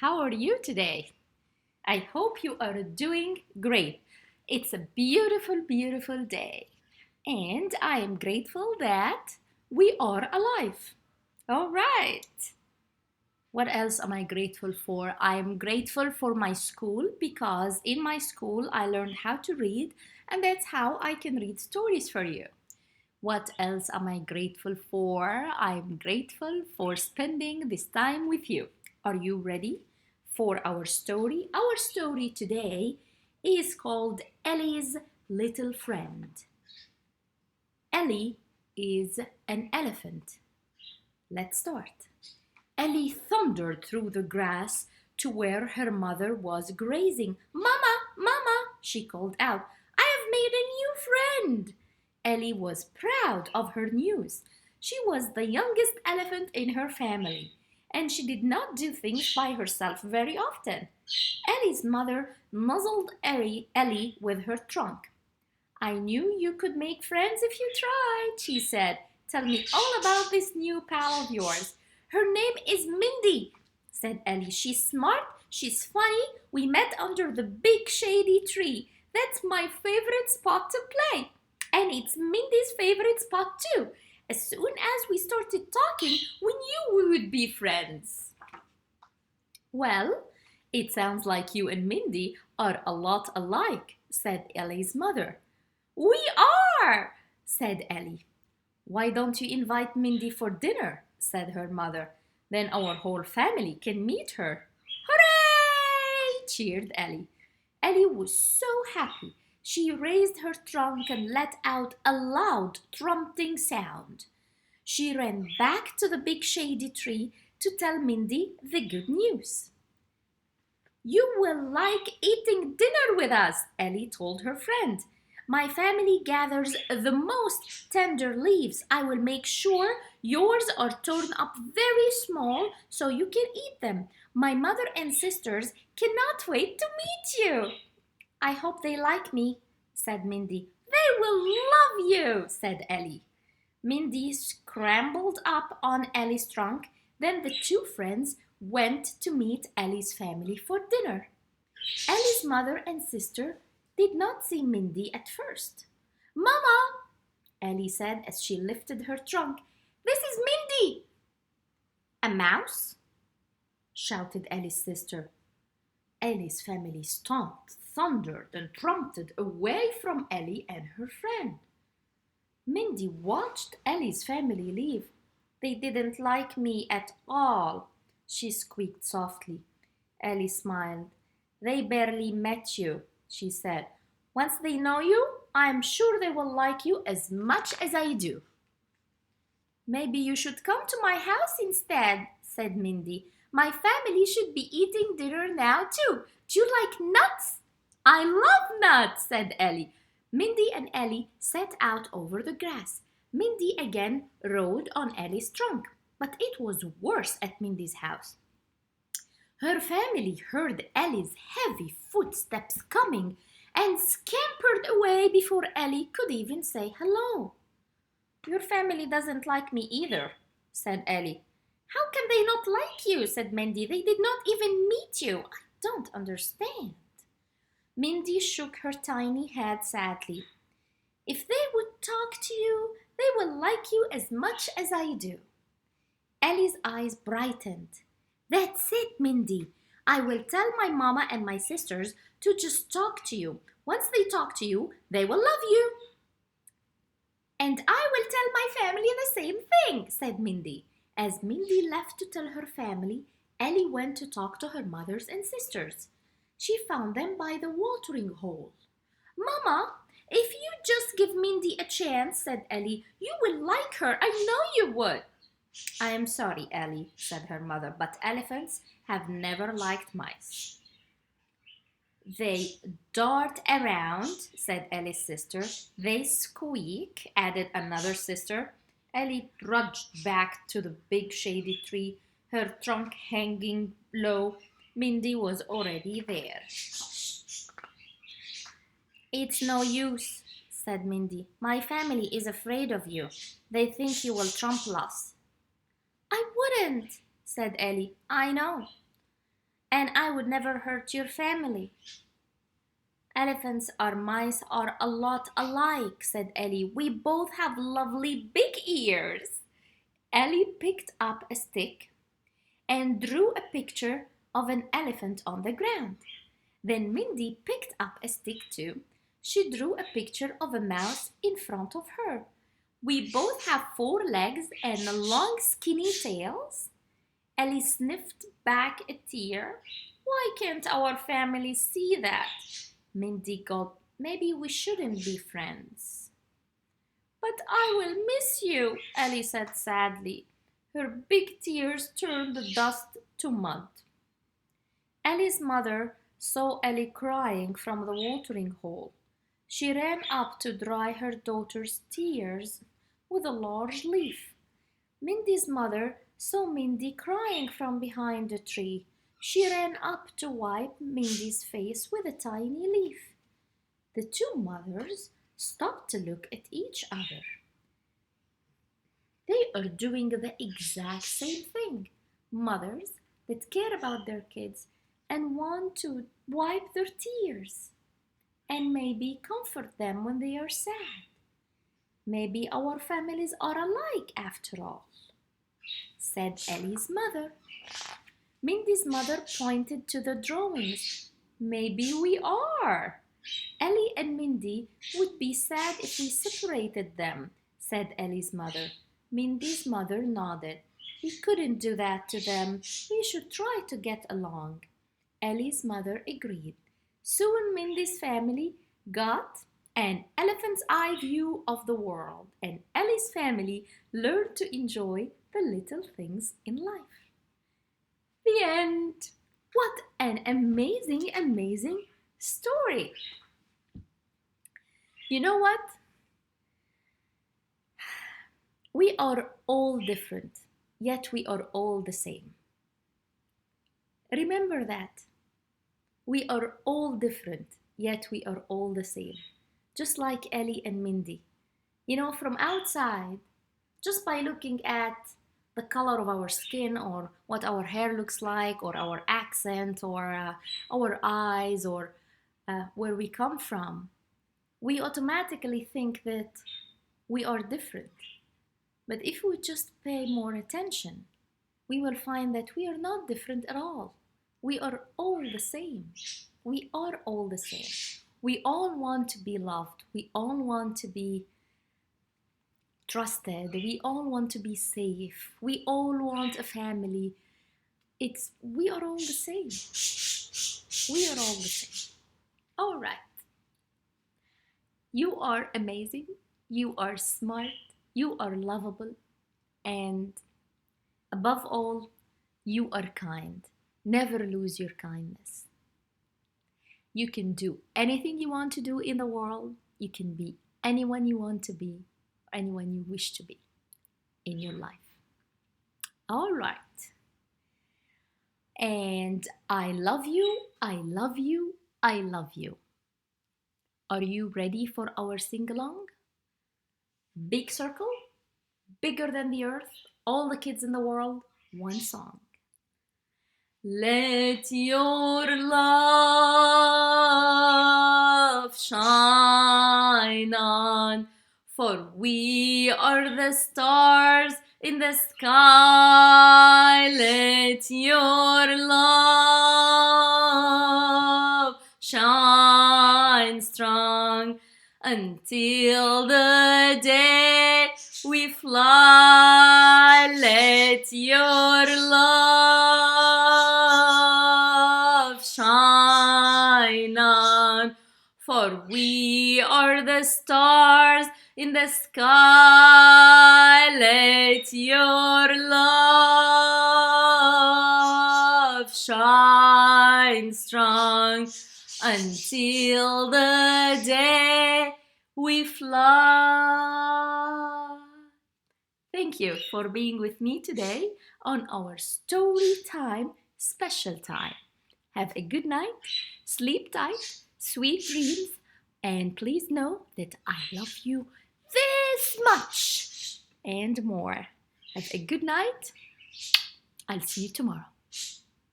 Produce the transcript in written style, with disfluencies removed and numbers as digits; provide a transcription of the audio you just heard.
How are you today? I hope you are doing great. It's a beautiful, beautiful day. And I am grateful that we are alive. All right. What else am I grateful for? I am grateful for my school because in my school I learned how to read, and that's how I can read stories for you. What else am I grateful for? I'm grateful for spending this time with you. Are you ready for our story? Our story today is called Elly's Little Friend. Elly is an elephant. Let's start. Elly thundered through the grass to where her mother was grazing. Mama, Mama, she called out, I have made a new friend. Elly was proud of her news. She was the youngest elephant in her family, and she did not do things by herself very often. Elly's mother nuzzled Elly with her trunk. I knew you could make friends if you tried, she said. Tell me all about this new pal of yours. Her name is Mindy, said Elly. She's smart, she's funny. We met under the big shady tree. That's my favorite spot to play. And it's Mindy's favorite spot too. As soon as we started talking, we knew we would be friends. Well, it sounds like you and Mindy are a lot alike, said Elly's mother. We are, said Elly. Why don't you invite Mindy for dinner? Said her mother. Then our whole family can meet her. Hooray! Cheered Elly. Elly was so happy. She raised her trunk and let out a loud trumpeting sound. She ran back to the big shady tree to tell Mindy the good news. You will like eating dinner with us, Elly told her friend. My family gathers the most tender leaves. I will make sure yours are torn up very small so you can eat them. My mother and sisters cannot wait to meet you. I hope they like me, said Mindy. They will love you, said Elly. Mindy scrambled up on Elly's trunk. Then the two friends went to meet Elly's family for dinner. Elly's mother and sister did not see Mindy at first. Mama, Elly said as she lifted her trunk, this is Mindy. A mouse? Shouted Elly's sister. Elly's family stomped, thundered, and trumpeted away from Elly and her friend. Mindy watched Elly's family leave. They didn't like me at all, she squeaked softly. Elly smiled. They barely met you, she said. Once they know you, I'm sure they will like you as much as I do. Maybe you should come to my house instead, said Mindy. My family should be eating dinner now too. Do you like nuts? I love nuts, said Elly. Mindy and Elly set out over the grass. Mindy again rode on Elly's trunk, but it was worse at Mindy's house. Her family heard Elly's heavy footsteps coming and scampered away before Elly could even say hello. Your family doesn't like me either, said Elly. How can they not like you? Said Mindy. They did not even meet you. I don't understand. Mindy shook her tiny head sadly. If they would talk to you, they will like you as much as I do. Elly's eyes brightened. That's it, Mindy. I will tell my mama and my sisters to just talk to you. Once they talk to you, they will love you. And I will tell my family the same thing, said Mindy. As Mindy left to tell her family, Elly went to talk to her mothers and sisters. She found them by the watering hole. Mama, if you just give Mindy a chance, said Elly, you will like her. I know you would. I am sorry, Elly, said her mother, but elephants have never liked mice. They dart around, said Elly's sister. They squeak, added another sister. Elly trudged back to the big shady tree, her trunk hanging low. Mindy was already there. It's no use, said Mindy. My family is afraid of you. They think you will trample us. I wouldn't, said Elly. I know. And I would never hurt your family. Elephants or mice are a lot alike, said Elly. We both have lovely big ears. Elly picked up a stick and drew a picture of an elephant on the ground. Then Mindy picked up a stick too. She drew a picture of a mouse in front of her. We both have 4 legs and long skinny tails. Elly sniffed back a tear. Why can't our family see that? Mindy gulped. Maybe we shouldn't be friends. But I will miss you, Elly said sadly. Her big tears turned the dust to mud. Elly's mother saw Elly crying from the watering hole. She ran up to dry her daughter's tears with a large leaf. Mindy's mother saw Mindy crying from behind a tree. She ran up to wipe Mindy's face with a tiny leaf. The 2 mothers stopped to look at each other. They are doing the exact same thing. Mothers that care about their kids and want to wipe their tears and maybe comfort them when they are sad. Maybe our families are alike after all, said Elly's mother. Mindy's mother pointed to the drawings. Maybe we are. Elly and Mindy would be sad if we separated them, said Elly's mother. Mindy's mother nodded. We couldn't do that to them. We should try to get along. Elly's mother agreed. Soon Mindy's family got an elephant's eye view of the world, and Elly's family learned to enjoy the little things in life. The end. What an amazing, amazing story. You know what? We are all different, yet we are all the same. Remember that. We are all different, yet we are all the same. Just like Elly and Mindy. You know, from outside, just by looking at the color of our skin or what our hair looks like or our accent or our eyes or where we come from, we automatically think that we are different. But if we just pay more attention, we will find that we are not different at all. We are all the same. We are all the same. We all want to be loved. We all want to be trusted. We all want to be safe. We all want a family. We are all the same. We are all the same. All right. You are amazing. You are smart. You are lovable. And above all, you are kind. Never lose your kindness. You can do anything you want to do in the world. You can be anyone you want to be, anyone you wish to be in your life. All right. And I love you, I love you, I love you. Are you ready for our sing-along? Big circle, bigger than the earth, all the kids in the world, one song. Let your love shine on, for we are the stars in the sky. Let your love shine strong until the day we fly. Let your love shine on, for we are the stars in the sky. Let your love shine strong until the day we fly. Thank you for being with me today on our story time special time. Have a good night, sleep tight, sweet dreams, and please know that I love you this much and more. Have a good night. I'll see you tomorrow.